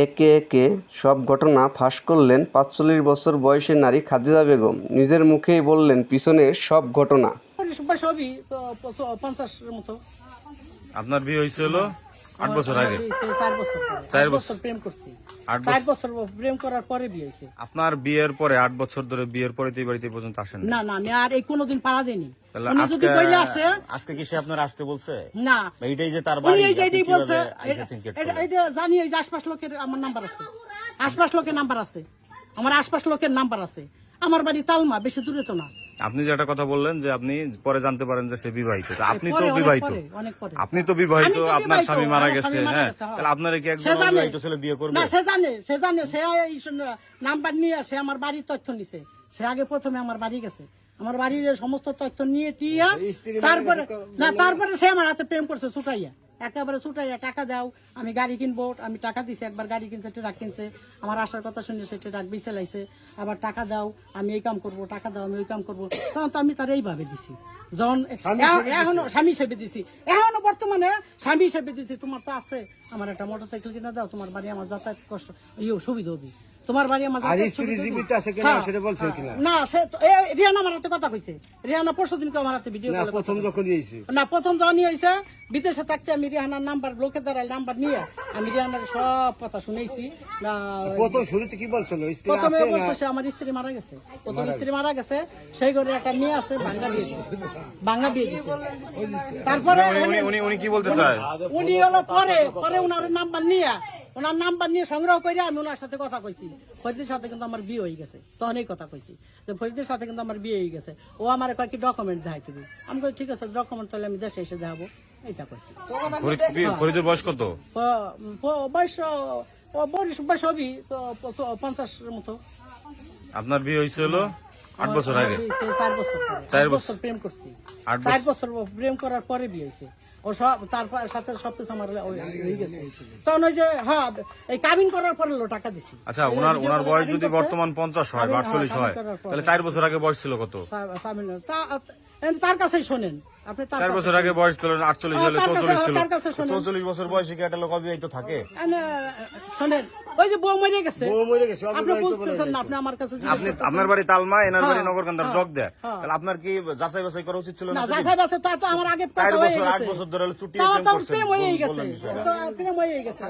একে একে সব ঘটনা ফাঁস করলেন ৪৫ বছর বয়সী নারী খাদিজা বেগম। নিজের মুখেই বললেন পিছনের সব ঘটনা। সবই তো 50-এর মতো। আপনার বিয়ে হয়েছিল 8 বছর আগে? 4 বছর পরে। 4 বছর প্রেম করছি। 4 বছর প্রেম করার পরে বিয়ে হয়েছে। আপনার বিয়ের পরে 8 বছর ধরে বিয়ের পরে তো এই বাড়িতে পর্যন্ত আসেন না না, আমি আর এই কোনোদিন পাড়া দেইনি। তাহলে উনি যদি বইলে আসে, আজকে কি সে আপনার আসতে বলছে? না, এইটাই যে তার উনি বাড়ি, এই যে আপনি এইটাই বলছে। কিভাবে আইতেছেন কি করে? এটা জানি, এই যে আশপাশ লোকের আমার নাম্বার আছে, আশপাশ লোকের নাম্বার আছে, আমার আশপাশ লোকের নাম্বার আছে। আমার বাড়ি তালমা, বেশি দূরে তো না। আপনি যে একটা কথা বললেন যে আপনি পরে জানতে পারেন যে সে বিবাহিত, তা আপনি তো পরে, অনেক বিবাহিত, পরে, অনেক পরে। আপনি তো বিবাহিত, আমি তো আপনার বিবাহিত, স্বামী মারা আমার গেছে, স্বামী মারা হ্যাঁ, গেছে, হ্যাঁ। তাহলে আপনারা কি সে একজন জানে। অবিবাহিত ছেলে বিয়ে করবে? না, সে জানে, সে এই নাম্বার নিয়ে সে আমার বাড়ির তথ্য নিছে। সে আগে প্রথমে আমার বাড়ি গেছে, আমার বাড়ির সমস্ত তথ্য নিয়ে টিয়া, তারপরে সে আমার হাতে প্রেম করছে ছুটাইয়া, একেবারে ছুটাইয়া। টাকা দাও, আমি গাড়ি কিনবো, আমি টাকা দিছি। একবার গাড়ি কিনছে, ট্রাক কিনছে, আমার আসার কথা শুনে সে ট্রাক বিছে লাইছে। আবার টাকা দাও, আমি এই কাম করবো, টাকা দাও, আমি ওই কাম করবো। তখন তো আমি তার এইভাবে দিছি। যখন এখনো স্বামী হিসেবে দিছি, এখনো বর্তমানে স্বামী হিসেবে দিছি। তোমার তো আছে, আমার একটা মোটরসাইকেল কিনে দাও, তোমার বাড়ি আমার যাতায়াত কষ্ট সুবিধা দিই, তোমার বাড়ি আমার না। সে রিয়ানা আমার হাতে কথা কইছে, রিয়ানা পরশুদিনকে আমার হাতে ভিডিও কলে প্রথম যখন হয়েছে বিদেশে থাকতে আমি রিহানার নাম্বার, লোকের দ্বারা নাম্বার নিয়ে আমি রিহানার সব কথা শুনেছি। না, প্রথমে বলছে সে আমার স্ত্রী মারা গেছে, প্রথম স্ত্রী মারা গেছে, সেই ঘরে একটা মেয়ে আছে, বাংলা বিয়ে দিছে। তারপরে উনি কি বলতে চায়? উনি হলো পরে ওনার নাম্বার নিয়ে সংগ্রহ করে আমি ওনার সাথে কথা কইছি। ফরিদের সাথে কিন্তু আমার বিয়ে হয়ে গেছে, তখন এই কথা কইছি যে ফরিদের সাথে কিন্তু আমার বিয়ে হয়ে গেছে। ও আমার কয়েকটি ডকুমেন্ট দেখাই তুমি। আমি কই ঠিক আছে, ডকুমেন্ট তাহলে আমি দেশে এসে দেখাবো, এইটা কইছি। ফরিদের বয়স কত? বয়স হবি তো 50-এর মতো। আপনার বিয়ে হয়েছিল 8 বছর আগে? 4 বছর পরে। 4 বছর প্রেম করছি। 4 বছর প্রেম করার পরে বিয়ে হয়েছে। ও সব তার সাথে সবকিছু আমার হয়ে গেছে। তখন ওই যে হ্যাঁ, এই কাবিন করার পরে টাকা দিছি। আচ্ছা, ওনার বয়স যদি বর্তমান 50 হয়, 48 হয়, তাহলে 4 বছর আগে বয়স ছিল কত? তার কাছেই শোনেন আপনি। 4 বছর আগে বয়স ছিল 48 হলে 44 ছিল। 44 বছর বয়সে কি একটা লোক অবিবাহিত থাকে? শোনেন, ওই যে বউ মরে গেছে, আপনি বুঝতেছেন না। আপনি আমার কাছে, আপনি আপনার বাড়ি তালমা, এনার বাড়ি নগরকান্দার জগ দেয়, তাহলে আপনার কি যাচাই বাছাই করা উচিত ছিল না? যাচাই বাছাই তা তো আমার আগে 4 বছর 8 বছর ধরে চুটিয়ে প্রেম করছেন, প্রেম হয়ে গেছে, প্রেম হয়ে গেছে।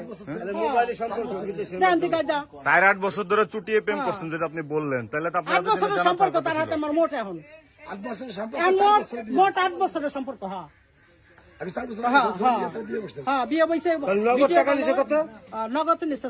4-8 বছর ধরে চুটিয়ে প্রেম করছেন যদি আপনি বললেন, তাহলে তো আপনার সম্পর্ক তার হাতে আমার মোট এখন 8 বছরের সম্পর্ক, মোট 8 বছরের সম্পর্ক। হ্যাঁ, বিয়ে বইছে। নগদ টাকা নিছে কত? নগদ নিছে